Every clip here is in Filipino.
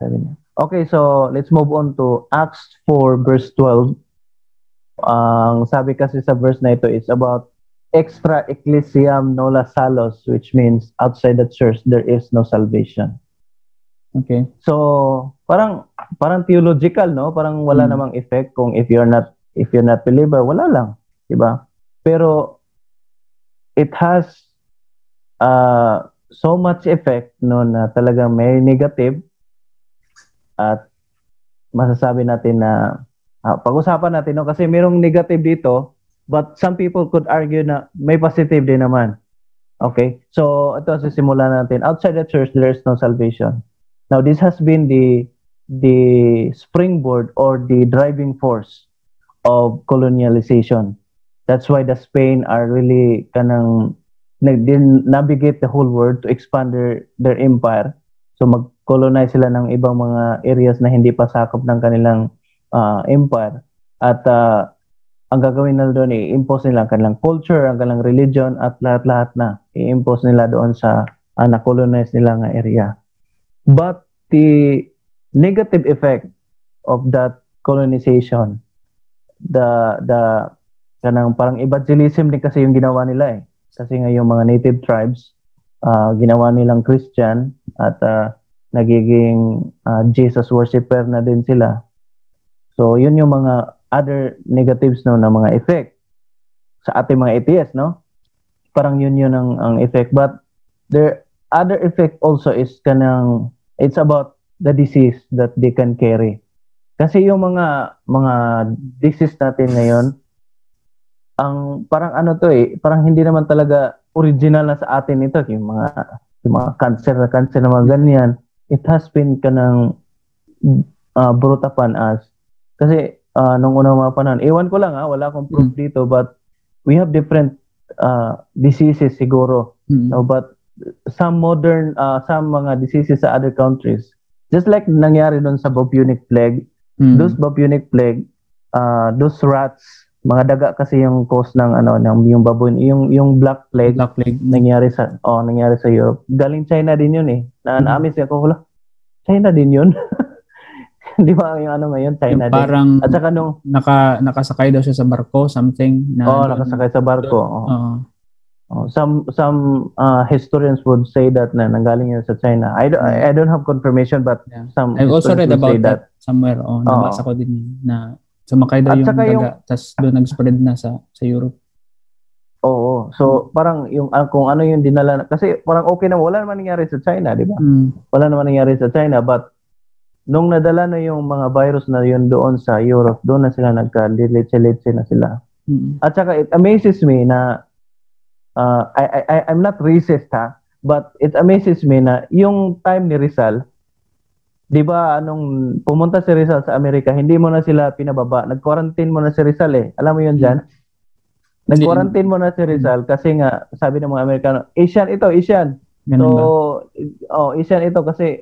Sabi niya. Okay, so let's move on to Acts 4 verse 12. Ang sabi kasi sa verse na ito is about extra ecclesiam nola salos, which means outside the church there is no salvation. Okay. So, parang theological, no? Parang wala namang effect kung if you're not believer, wala lang, 'di ba? Pero it has so much effect, no, na talagang may negative at masasabi natin na pag-usapan natin, no, kasi mayroong negative dito, but some people could argue na may positive din naman. Okay? So, ito sisimulan natin. Outside the church, there is no salvation. Now, this has been the springboard or the driving force of colonialization. That's why the Spain are really navigate the whole world to expand their empire. So mag-colonize sila ng ibang mga areas na hindi pa sakop ng kanilang empire. At ang gagawin nila doon, i-impose nila ang kanilang culture, ang kanilang religion, at lahat-lahat na i-impose nila doon sa na-colonize nila ng area. But the negative effect of that colonization, kanang parang evangelism din kasi yung ginawa nila Kasi nga yung mga native tribes, ginawa nilang Christian at nagiging Jesus worshipper na din sila. So yun yung mga other negatives, no, na mga effect sa ating mga atheists, no? Parang yun ang effect. But there other effect also is it's about the disease that they can carry. Kasi yung mga disease natin ngayon, ang parang parang hindi naman talaga original na sa atin ito, yung mga cancer na mga ganyan. It has been brought upon us. Kasi nung unang mga panahon, ewan ko lang wala akong proof dito, but we have different diseases siguro. No, but some mga diseases sa other countries, just like nangyari doon sa bubonic plague, those bubonic plague, those rats, mga daga kasi yung cause ng yung baboon, yung black plague nangyari sa Europe. Galing China din yun Na-amaze ako, China din yun. Di ba yung ngayon, China yung parang din. At saka nung nakasakay daw siya sa barko, something na nakasakay sa barko. Some historians would say that na nanggaling yun sa China. I don't have confirmation, but some I've also read about that somewhere. Nabasa ko din na sumakay daw yung daga, tas doon nag-spread na sa Europe. Oo. So, parang kung ano yung dinala, kasi parang okay na, wala naman nangyari sa China, di ba? Wala naman nangyari sa China, but nung nadala na yung mga virus na yun doon sa Europe, doon na sila nagka-litse-litse na sila. At saka, it amazes me na, I'm not racist but it amazes me na yung time ni Rizal, di ba, nung pumunta si Rizal sa Amerika, hindi mo na sila pinababa. Nag-quarantine mo na si Rizal Alam mo yun dyan? Nag-quarantine mo na si Rizal kasi nga, sabi ng mga Amerikano, Asian ito. Ganun So, Asian ito kasi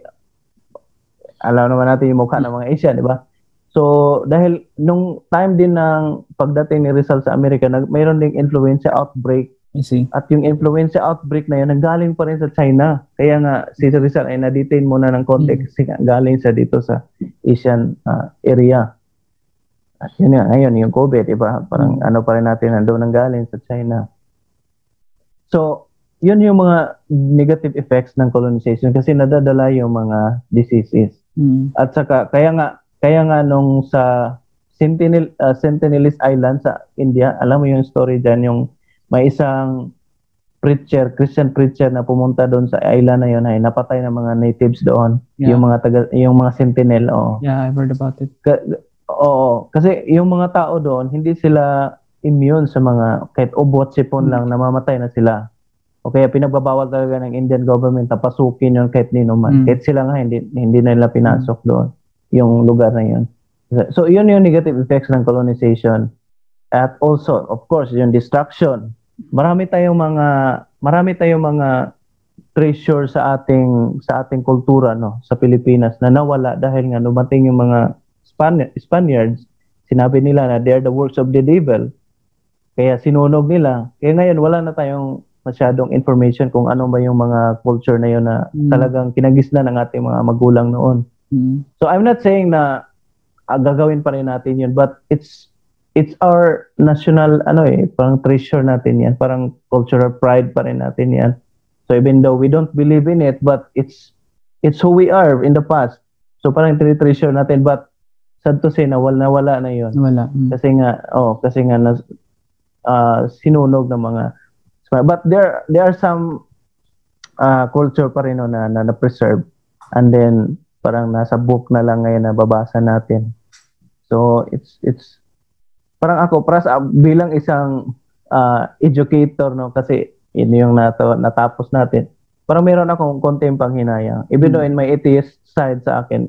alam naman natin yung mukha ng mga Asian, di ba? So, dahil nung time din ng pagdating ni Rizal sa Amerika, mayroon ding influenza outbreak. I see. At yung influenza outbreak na yun, nanggaling pa rin sa China. Kaya nga, si Rizal ay na-detain muna ng konti kasi galing sa dito sa Asian area. At yun nga, ngayon, yung COVID, diba? Parang pa rin natin, nandoon nanggaling sa China. So, yun yung mga negative effects ng colonization kasi nadadala yung mga diseases. At saka, kaya nga nung sa Sentinelese Island sa India, alam mo yung story dyan, yung may isang Christian preacher na pumunta doon sa island na yun ay napatay ng mga natives doon, yung mga sentinel. Yeah, I've heard about it. Kasi yung mga tao doon, hindi sila immune sa mga, kahit ubot, sipon lang, namamatay na sila. O kaya pinagbabawal talaga ng Indian government na pasukin yun kahit nino man. Kahit sila nga, hindi na nila pinasok doon, yung lugar na yun. So, yun yung negative effects ng colonization. At also, of course, yung destruction. Marami tayong mga treasure sa ating kultura, no, sa Pilipinas na nawala dahil nga dumating yung mga Spaniards. Sinabi nila na they're the works of the devil. Kaya sinunog nila. Kaya ngayon wala na tayong masyadong information kung ano ba yung mga culture na yun na talagang kinagisnan ng ating mga magulang noon. So I'm not saying na gagawin pa rin natin yun, but it's our national parang treasure natin yan, parang cultural pride pa rin natin yan. So even though we don't believe in it, but it's who we are in the past. So parang treasure natin, but sad to say nawala na yun. Wala. Kasi nga sinunog ng mga, but there are some culture pa rin na preserve, and then parang nasa book na lang ngayon na babasa natin. So it's parang ako bilang isang educator, no, kasi yun yung natapos natin. Parang meron akong konting panghinayang. Even though in my atheist side sa akin,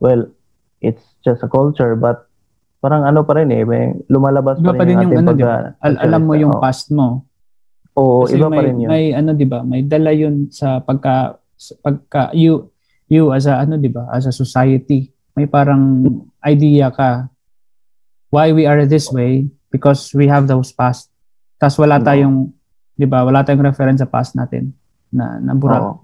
well, it's just a culture, but parang pa rin may lumalabas iba pa rin yung diba? Alam mo yung past mo. Oo, iba pa rin yun. May diba? May dala yun sa pagka you as a diba? As a society, may parang idea ka why we are this way because we have those past. Tas wala tayong diba? Wala tayong reference sa past natin na nabura.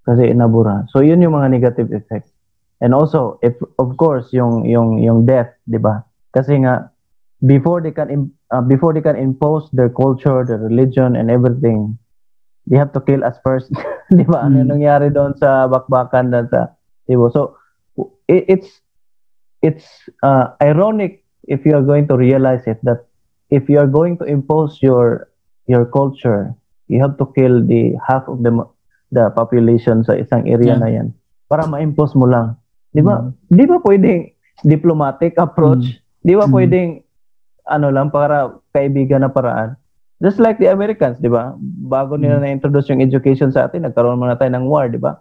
Kasi nabura. So yun yung mga negative effects. And also, if of course yung death, diba? Kasi nga before they can impose their culture, their religion, and everything, they have to kill us first. Di ba? Ano nangyari doon sa bakbakan diba? So it's ironic if you are going to realize it, that if you are going to impose your culture, you have to kill the half of the population sa isang area na yan para ma-impose mo lang. Di ba? Di ba pwedeng diplomatic approach? Di ba pwedeng lang para kaibigan na paraan? Just like the Americans, di ba? Bago nila na-introduce yung education sa atin, nagkaroon muna tayo ng war, di ba?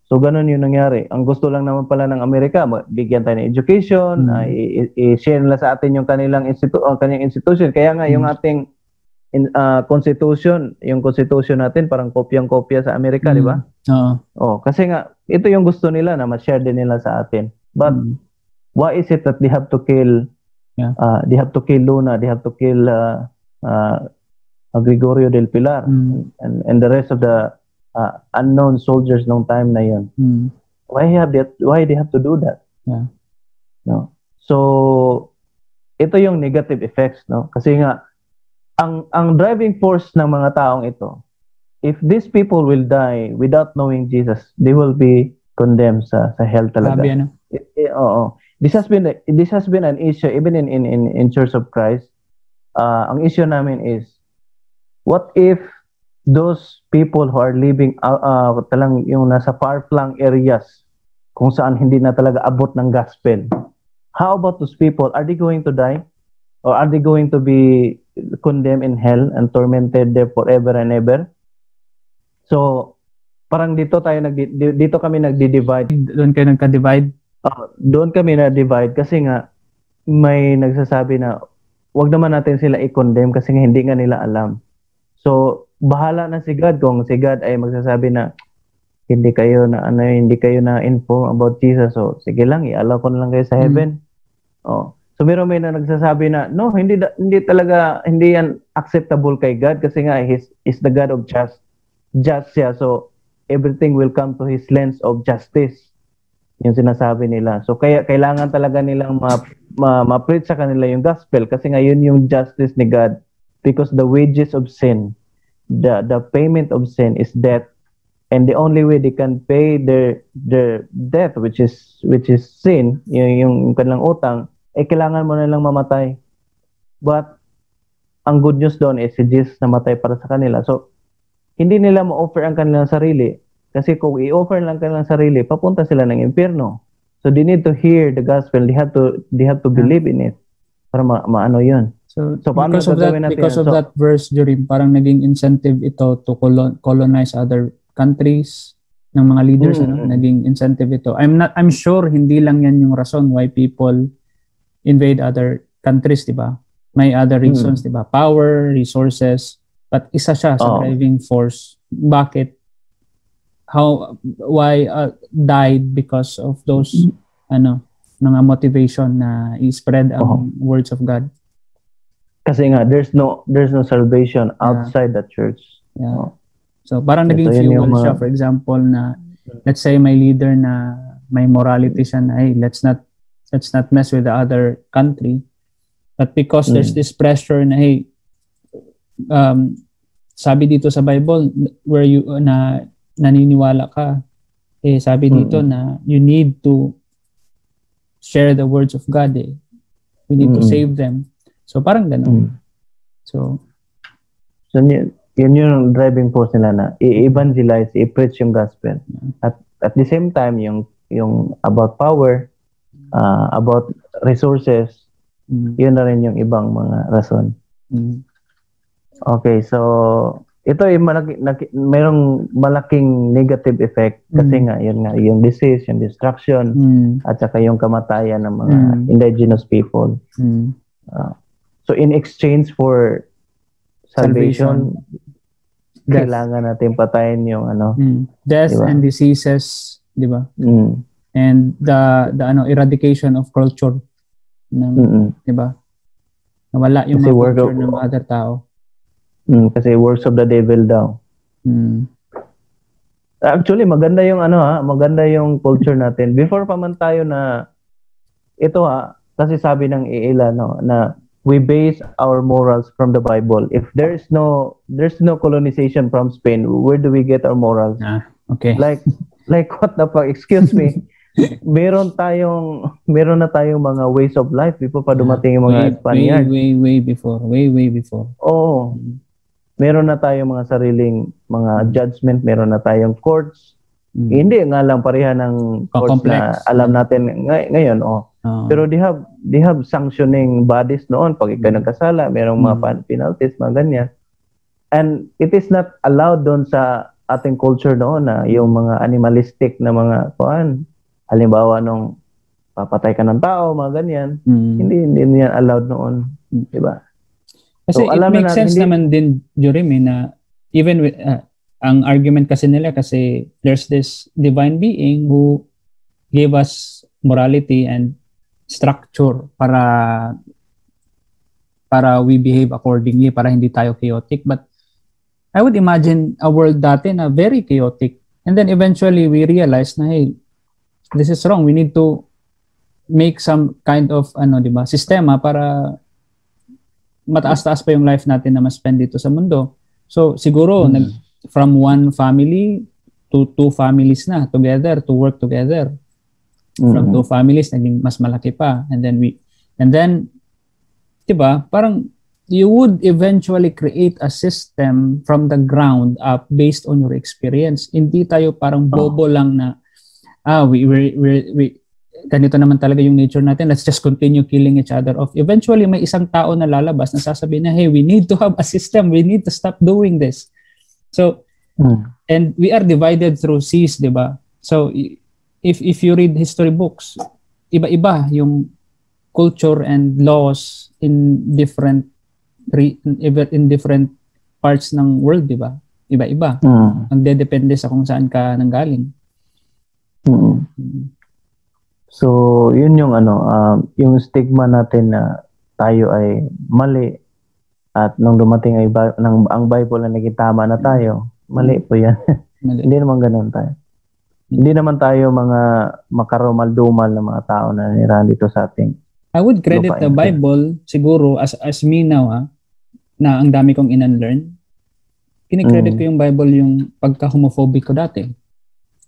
So ganun yung nangyari. Ang gusto lang naman pala ng Amerika, bigyan tayo ng education, i-share nila sa atin yung kanilang institution. Kaya nga yung ating constitution, yung constitution natin parang kopyang-kopya sa Amerika, di ba? Kasi nga ito yung gusto nila na ma-share din nila sa atin. But why is it that they have to kill Luna, they have to kill Gregorio del Pilar and the rest of the unknown soldiers nung time na yun? Why they have to do that? No. So ito yung negative effects, no? Kasi nga ang driving force ng mga taong ito, if these people will die without knowing Jesus, they will be condemned sa hell talaga. This has been an issue even in Church of Christ. Ang issue namin is, what if those people who are living talang yung nasa far-flung areas kung saan hindi na talaga abot ng gospel, how about those people? Are they going to die? Or are they going to be condemned in hell and tormented there forever and ever? So parang dito kami nagdi-divide. Doon kayo nagka-divide? Doon kami na-divide kasi nga may nagsasabi na wag naman natin sila i-condemn kasi nga hindi nga nila alam. So bahala na si God kung si God ay magsasabi na hindi kayo na info about Jesus. So sige lang, i-allow ko na lang kayo sa heaven. So may na nagsasabi na no, hindi yan acceptable kay God kasi nga he's the God of just siya. So everything will come to his lens of justice. Yung sinasabi nila. So kaya kailangan talaga nilang ma-preach sa kanila yung gospel kasi nga yun yung justice ni God, because the wages of sin, the payment of sin is death, and the only way they can pay their death, which is sin, yung kanilang utang, kailangan mo na lang mamatay. But ang good news doon is si Jesus namatay para sa kanila. So hindi nila ma-offer ang kanilang sarili. Kasi kung i-offer lang kanilang sarili, papunta sila ng impyerno. So they need to hear the gospel. They have to believe in it para maano yun. So because of that verse, Jorim, parang naging incentive ito to colonize other countries ng mga leaders. Naging incentive ito. I'm sure hindi lang yan yung rason why people invade other countries, di ba? May other reasons, di ba? Power, resources, but isa siya sa driving force. Bakit? Why died because of those mga motivation na i-spread ang words of God. Kasi nga there's no salvation outside the church. So parang naging fuel siya, for example, na let's say may leader na may morality siya na, hey, let's not mess with the other country. But because there's this pressure na, hey, sabi dito sa Bible, where you na naniniwala ka, sabi dito na you need to share the words of God. We need to save them. So parang ganun. So yun yung driving force nila na i-evangelize, i-preach yung gospel. At the same time, yung about power, about resources, yun na rin yung ibang mga rason. Okay, so ito ay mayroong malaking negative effect kasi nga yun nga yung disease, yung destruction, at saka yung kamatayan ng mga indigenous people. So in exchange for salvation, kailangan natin patayin yung death, diba? And diseases, di ba? And the eradication of culture ng, di ba? Nawala yung mga culture ng other tao. Kasi works of the devil daw. Actually, maganda yung maganda yung culture natin. Before pa man tayo na ito kasi sabi ng iila na we base our morals from the Bible. If there's no colonization from Spain, where do we get our morals? Okay. Like what the fuck? Excuse me. Meron na tayong mga ways of life before pa dumating yung mga Spaniards. Way before. Oo. Meron na tayong mga sariling mga judgment, meron na tayong courts. Hindi nga lang pareha ng courts na alam natin ngayon. Pero they have sanctioning bodies noon. Pag ikaw nagkasala, merong mga penalties, mga ganyan. And it is not allowed doon sa ating culture noon na yung mga animalistic na mga halimbawa nung papatay ka ng tao, mga ganyan. Hindi yan allowed noon. Diba? Kasi so, it makes sense naman din, Jorim, na even with, ang argument kasi nila kasi there's this divine being who gave us morality and structure para we behave accordingly, para hindi tayo chaotic. But I would imagine a world dati na very chaotic. And then eventually we realize na, hey, this is wrong. We need to make some kind of diba, sistema para mataas-taas pa yung life natin na ma-spend dito sa mundo. So siguro from one family to two families na together to work together. From two families naging mas malaki pa, and then diba, parang you would eventually create a system from the ground up based on your experience. Hindi tayo parang bobo lang na we ganito naman talaga yung nature natin, let's just continue killing each other off. Eventually may isang tao na lalabas na sasabihin na, hey, we need to have a system, we need to stop doing this. So and we are divided through seas, diba? So if you read history books, iba-iba yung culture and laws in different parts ng world, diba? Iba-iba. Ang depende sa kung saan ka nanggaling. So, yun yung yung stigma natin na tayo ay mali at nung dumating ay ang Bible na naging tama na tayo, mali po yan. Hindi naman ganoon tayo. Hindi naman tayo mga makarumal-dumal na mga tao na nirahan dito sa ating I would credit the Bible siguro as me now na ang dami kong in-unlearn. Kinikredit ko yung Bible yung pagka-homophobic ko dati.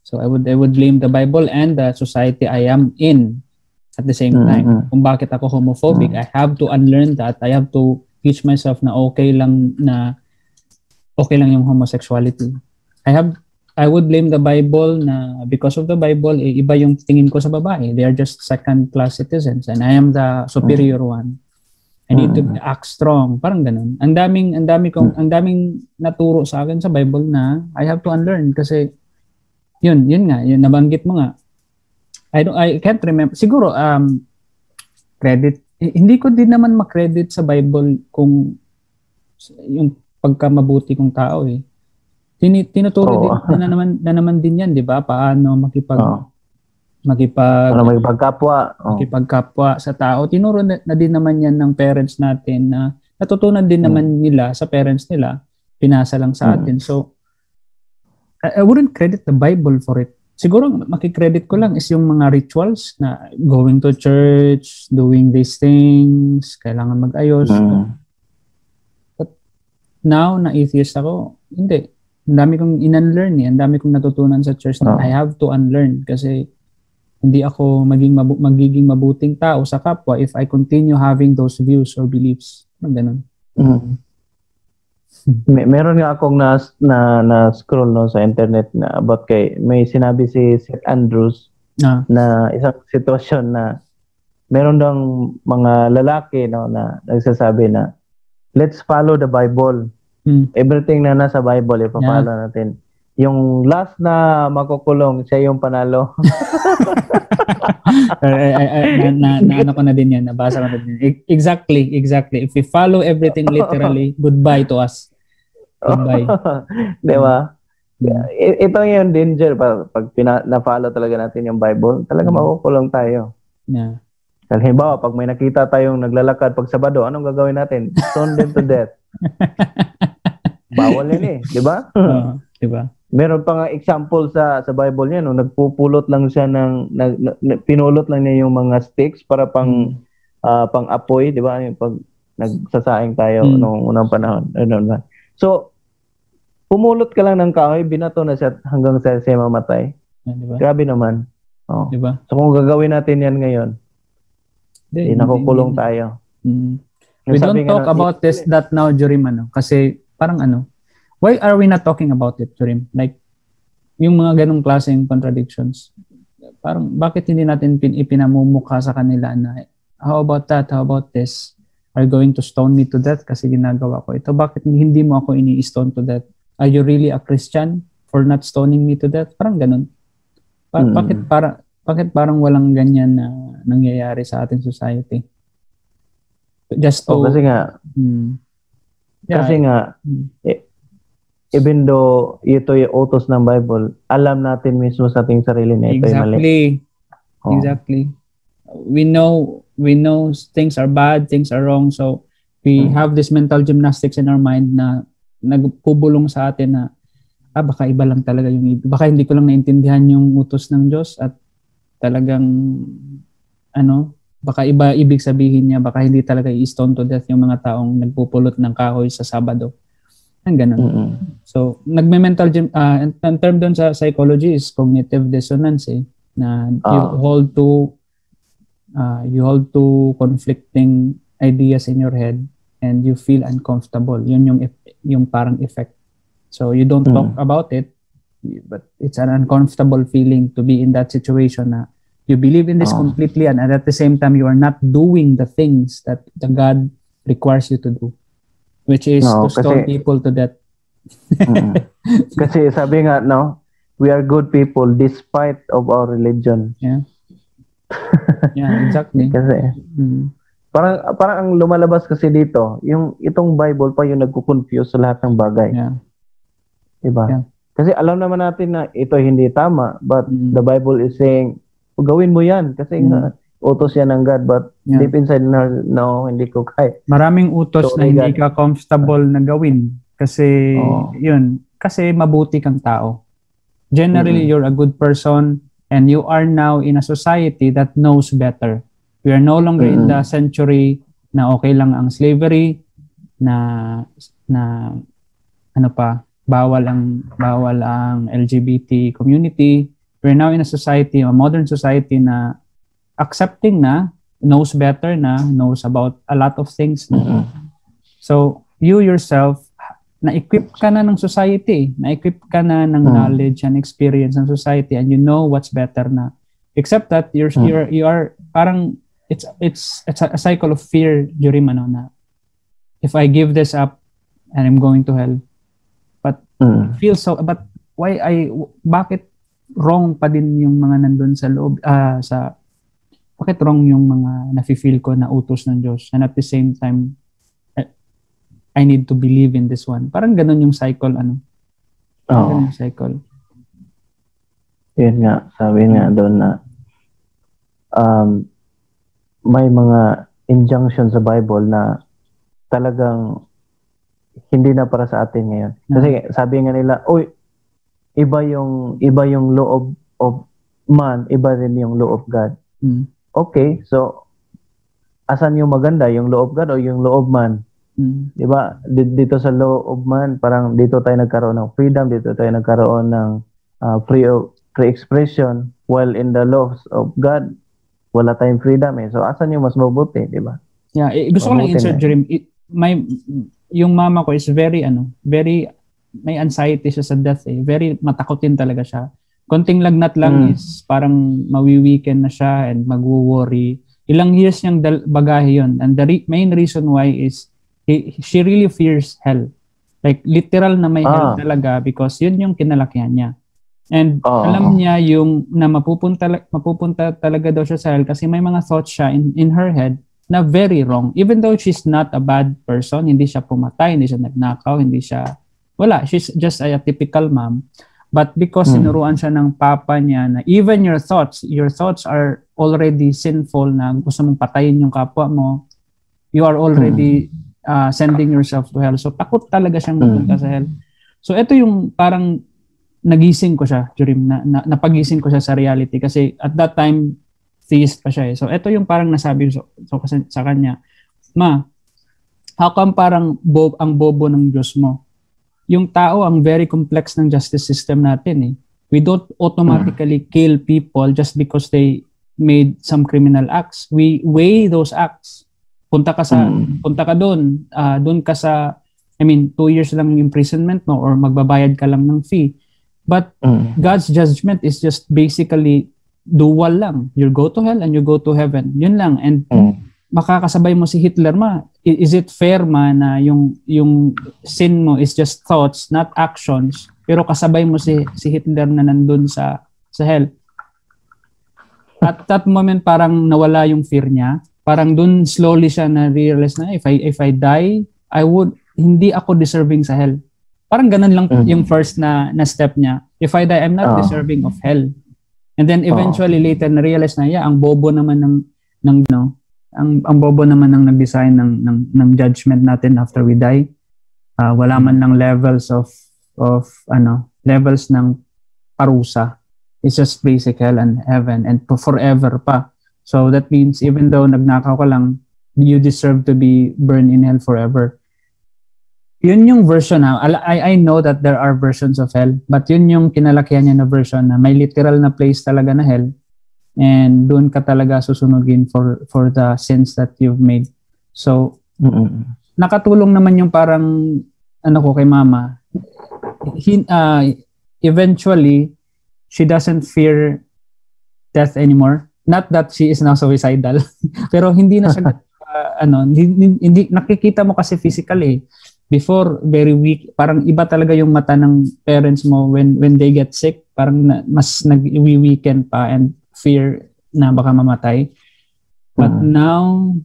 So I would blame the Bible and the society I am in at the same time. Kung bakit ako homophobic, I have to unlearn that. I have to teach myself na okay lang yung homosexuality. I would blame the Bible na because of the Bible, iba yung tingin ko sa babae. They are just second-class citizens and I am the superior one. I need to act strong. Parang ganun. Ang daming naturo sa akin sa Bible na I have to unlearn kasi yun nga, yun nabanggit mo nga. I can't remember. Siguro credit, hindi ko din naman ma-credit sa Bible kung yung pagkamabuti kong tao eh. Tinuturo din na naman din yan, 'di ba? Paano makipagkapwa sa tao. Tinuro na din naman yan ng parents natin na natutunan din naman nila sa parents nila, pinasa lang sa atin. So I wouldn't credit the Bible for it. siguro makikredit ko lang is yung mga rituals na going to church, doing these things, kailangan mag-ayos. But now na atheist ako, hindi. Ang dami kong in-unlearn Ang dami kong natutunan sa church na I have to unlearn kasi hindi ako magiging mabuting tao sa kapwa if I continue having those views or beliefs. Ganun. Meron nga akong na scroll no sa internet na about kay may sinabi si St. Andrews na isang sitwasyon na meron daw mga lalaki no na nagsasabi na let's follow the Bible. Everything na nasa Bible ipapalo natin. Yung last na makukulong siya yung panalo. Ano ko na din yan, nabasa ko na din. Exactly. If we follow everything literally, goodbye to us. Goodbye. Di ba? Ito yung danger pag na-follow talaga natin yung Bible, talaga makukulong tayo. Yeah. Halimbawa, pag may nakita tayong naglalakad pag Sabado, anong gagawin natin? Stone them to death. Bawal yan di ba? Di ba? Meron pa nga example sa Bible niya, no? Nagpupulot lang siya pinulot lang niya yung mga sticks para pang apoy, di ba? Yung pag nagsasaing tayo noong unang panahon. So, pumulot ka lang ng kahoy, binato na siya hanggang sa siya mamatay. Diba? Grabe naman. Diba? So, kung gagawin natin yan ngayon, nakukulong tayo. We don't talk about that now, Jorim, kasi parang why are we not talking about it, Jorim? Like, yung mga ganong klaseng contradictions. Parang, bakit hindi natin ipinamumukha sa kanila na, how about that? How about this? Are you going to stone me to death kasi ginagawa ko ito? Bakit hindi mo ako ini-stone to death? Are you really a Christian for not stoning me to death? Parang ganun. Bakit parang walang ganyan na nangyayari sa ating society? Just to... kasi nga, even though ito yung utos ng Bible, alam natin mismo sa ating sarili na ito yung mali. Exactly. We know things are bad, things are wrong, so we have this mental gymnastics in our mind na nagpubulong sa atin na baka iba lang talaga baka hindi ko lang naintindihan yung utos ng Diyos at talagang baka iba ibig sabihin niya, baka hindi talaga i-stone to death yung mga taong nagpupulot ng kahoy sa Sabado. Ang ganun. So, nagme-mental ang term doon sa psychology is cognitive dissonance na you hold to conflicting ideas in your head and you feel uncomfortable. Yun yung parang effect. So, you don't talk about it, but it's an uncomfortable feeling to be in that situation na you believe in this completely and at the same time you are not doing the things that the God requires you to do. Which is to stone people to death. Kasi sabi nga, we are good people despite of our religion. Yeah. Yeah, exactly. Kasi, parang ang lumalabas kasi dito, itong Bible pa yung nagko-confuse sa lahat ng bagay. Yeah. Diba? Yeah. Kasi alam naman natin na ito hindi tama, but the Bible is saying, gawin mo yan kasi nga, utos yan ng God, but deep inside, no, hindi ko kaya. Maraming utos na hindi ka comfortable na gawin. Kasi, kasi mabuti kang tao. Generally, you're a good person and you are now in a society that knows better. We are no longer in the century na okay lang ang slavery, na bawal ang LGBT community. We're now in a society, a modern society na accepting na, knows better na, knows about a lot of things. So, you yourself, na-equip ka na ng society, na-equip ka na ng knowledge and experience ng society, and you know what's better na. Except that you are parang it's a cycle of fear, Jorim, na if I give this up and I'm going to hell, but feel so, but bakit wrong pa din yung mga nandun sa loob, bakit wrong yung mga nafe-feel ko na utos ng Diyos and at the same time I need to believe in this one. Parang ganun yung cycle, ganun yung cycle. Yun nga, sabi nga doon na may mga injunction sa Bible na talagang hindi na para sa atin ngayon. Kasi sabi nga nila, iba yung law of man, iba rin yung law of God. Okay, so asan yung maganda, yung law of God o yung law of man? Di ba? Dito sa law of man, parang dito tayo nagkaroon ng freedom, dito tayo nagkaroon ng free expression, while in the laws of God, wala tayong freedom eh. So asan yung mas mabuti, di ba? Yeah, gusto ko lang insert, Jerem. Yung mama ko is very may anxiety siya sa death eh. Very matakotin talaga siya. Konting lagnat lang is parang mawi-weekend na siya and magwo-worry. Ilang years niyang bagahe yun. And the main reason why is she really fears hell. Like literal na may hell talaga because yun yung kinalakihan niya. And alam niya yung na mapupunta talaga daw siya sa hell kasi may mga thoughts siya in her head na very wrong. Even though she's not a bad person, hindi siya pumatay, hindi siya nagnakaw, she's just a typical mom. But because sinuruan siya ng papa niya na even your thoughts are already sinful na gusto mong patayin yung kapwa mo, you are already sending yourself to hell. So takot talaga siyang mapunta sa hell. So ito yung parang nagising ko siya, Jurim, napagising ko siya sa reality kasi at that time theist pa siya eh. So ito yung parang nasabi so sa kanya, Ma, how come parang ang bobo ng Diyos mo? Yung tao ang very complex ng justice system natin eh. We don't automatically kill people just because they made some criminal acts. We weigh those acts. Punta ka doon, doon ka sa 2 years lang yung imprisonment mo or magbabayad ka lang ng fee. But God's judgment is just basically dual lang. You go to hell and you go to heaven. Yun lang. And makakasabay mo si Hitler, Ma. Is it fair, Ma, na yung sin mo is just thoughts, not actions, pero kasabay mo si Hitler na nandun sa hell? At that moment, parang nawala yung fear niya. Parang dun slowly siya na-realize na if I die, hindi ako deserving sa hell. Parang ganun lang yung first na step niya. If I die, I'm not deserving of hell. And then eventually later na-realize na, ang bobo naman ang bobo naman ng nag-design ng judgment natin after we die. Wala man lang levels of levels ng parusa. It's just basic hell and heaven and forever pa. So that means even though nagnakaw ka lang, you deserve to be burned in hell forever. Yun yung version na, I know that there are versions of hell, but yun yung kinalakihan niya na version na may literal na place talaga na hell and doon ka talaga susunugin for the sins that you've made. So, nakatulong naman yung parang ko kay Mama. Eventually, she doesn't fear death anymore. Not that she is now suicidal, pero hindi na siya hindi nakikita mo kasi physically. Before, very weak. Parang iba talaga yung mata ng parents mo when they get sick. Parang mas nag-weaken pa and fear na baka mamatay. But now,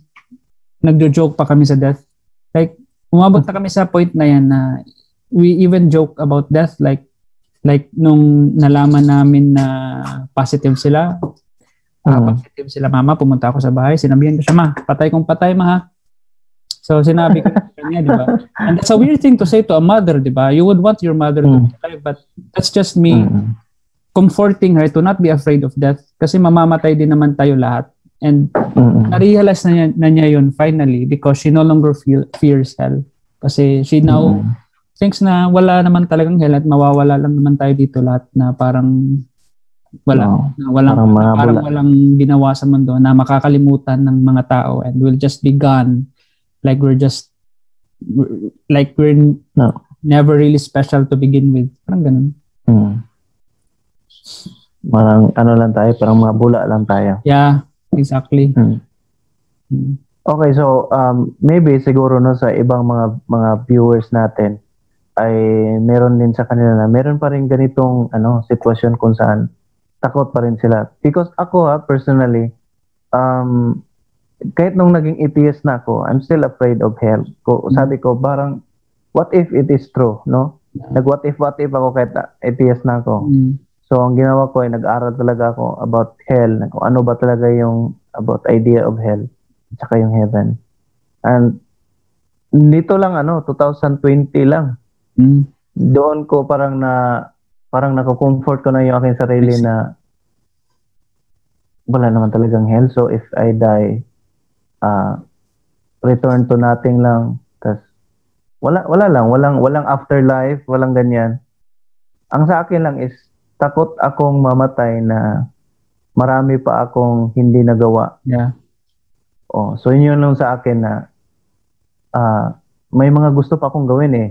nagjo-joke pa kami sa death. Like, umabot na kami sa point na yan na we even joke about death. Like nung nalaman namin na positive sila, Mama, pumunta ako sa bahay. Sinabihan ko siya, Ma, patay kong patay, Ma, ha? So, sinabi ko sa kanya, di ba? And that's a weird thing to say to a mother, di ba? You would want your mother to be alive, but that's just me comforting her to not be afraid of death. Kasi mamamatay din naman tayo lahat. And na-realize na niya yun finally because she no longer fears hell. Kasi she now thinks na wala naman talagang hell at mawawala lang naman tayo dito lahat na parang walang ginawa sa mundo na makakalimutan ng mga tao and will just be gone. Like we're never really special to begin with. Parang ganun. Parang lang tayo, parang mga bula lang tayo. Yeah, exactly. Okay, so maybe siguro sa ibang mga viewers natin ay meron din sa kanila na meron pa rin ganitong sitwasyon kung saan takot pa rin sila. Because ako personally, kahit nung naging atheist na ako, I'm still afraid of hell. Sabi ko, parang, what if it is true, no? Nag-what if ako kahit atheist na ako. So, ang ginawa ko ay nag-aral talaga ako about hell, kung ano ba talaga yung about idea of hell, tsaka yung heaven. And, nito lang, 2020 lang. Doon ko parang nako-comfort ko na yung aking sarili na wala naman talagang hell. So if I die, return to nothing lang. Tas walang afterlife, walang ganyan. Ang sa akin lang is takot akong mamatay na marami pa akong hindi nagawa. Yeah. So yun lang sa akin na may mga gusto pa akong gawin eh.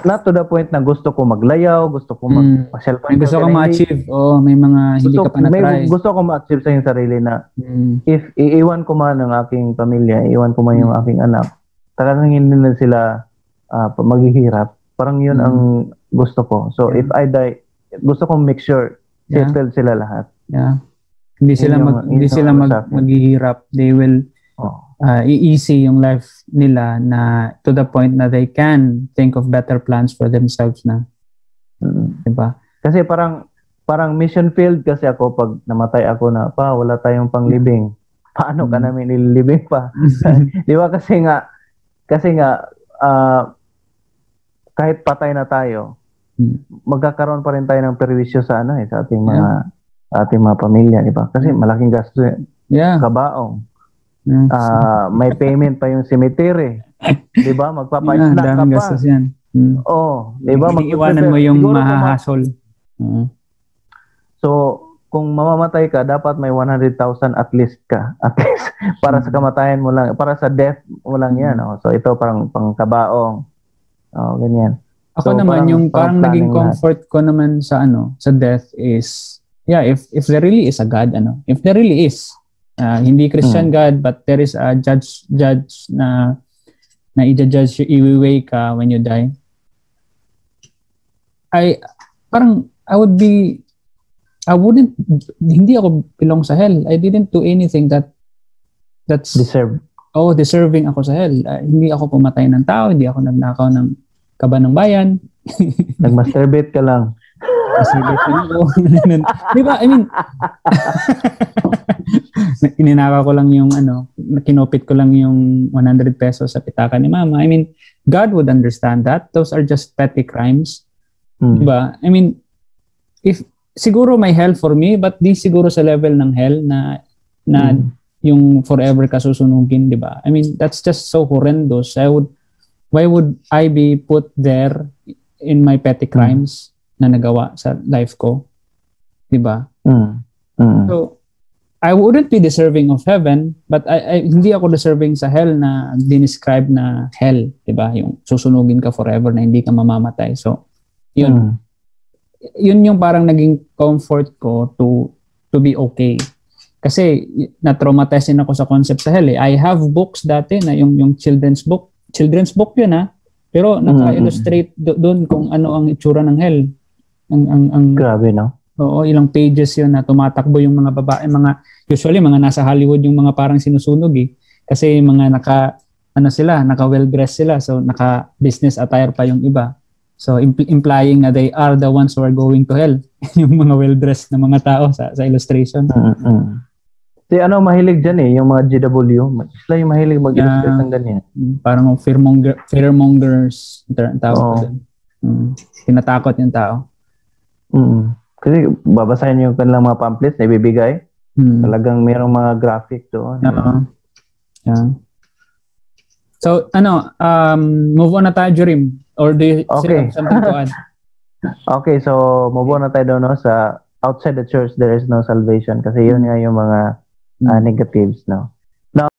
Not to the point na gusto ko maglayaw, gusto ko mag-self. May gusto kong ma-achieve. May mga hindi ka pa na-try. Gusto ko ma-achieve sa yung sarili na if iiwan ko man ang aking pamilya, iiwan ko man yung aking anak, talagang hindi na sila maghihirap. Parang yun ang gusto ko. So if I die, gusto kong make sure settled sila lahat. Yeah. Hindi sila maghihirap. They will easy yung life nila na to the point na they can think of better plans for themselves na. Diba? Kasi parang mission field kasi ako pag namatay ako na wala tayong panglibing. Paano ka namin nililibing pa? Di ba kasi nga kahit patay na tayo, magkakaroon pa rin tayo ng perwisyo sa sa ating mga pamilya, di ba? Kasi malaking gasto kabaong. May payment pa yung cemetery. 'Di ba? Magpapa-snack ka pa. Gastos yan. Di ba? Iiwanan mo yung mahahasol. So, kung mamamatay ka, dapat may 100,000 at least para sa kamatayan mo lang, para sa death mo lang yan. So, ito parang pangkabaong. Ganyan. Ako so, naman yung parang naging comfort ko naman sa sa death is if there really is a God, if there really is hindi Christian God, but there is a judge na i-judge you, iwi-weigh ka when you die. Hindi ako belong sa hell. I didn't do anything that's deserving ako sa hell. Hindi ako pumatay ng tao, hindi ako nagnakaw ng kaba ng bayan. Nag-masturbate ka lang. Di ba? I mean, ininaka ko lang yung kinopit ko lang yung 100 pesos sa pitaka ni mama. I mean, God would understand that. Those are just petty crimes. Diba? I mean, if siguro may hell for me, but di siguro sa level ng hell na yung forever ka susunugin, diba? I mean, that's just so horrendous. Why would I be put there in my petty crimes na nagawa sa life ko? Diba? So, I wouldn't be deserving of heaven, but hindi ako deserving sa hell na dinescribe na hell, 'di ba? Yung susunugin ka forever na hindi ka mamamatay. So, yun yung parang naging comfort ko to be okay. Kasi na-traumatize din ako sa concept sa hell. I have books dati na yung children's book. Children's book 'yun pero naka-illustrate doon kung ano ang itsura ng hell. Ang grabe, no? Oo, ilang pages yun na tumatakbo yung mga babae, usually mga nasa Hollywood yung mga parang sinusunog Kasi mga naka well-dressed sila, so naka-business attire pa yung iba. So implying na they are the ones who are going to hell, yung mga well-dressed na mga tao sa illustration. Si mahilig dyan yung mga GW, sila yung mahilig mag-illustrate ng ganyan. Parang fearmongers tawag doon. Tinatakot yung tao. Kasi babasahin yung kanilang mga pamphlets na ibibigay. Talagang mayroong mga graphic doon. Yeah. So, move on na tayo, Jorim. Or do you have something to add? Okay, so move on na tayo doon sa outside the church, there is no salvation. Kasi yun nga yung mga negatives, no?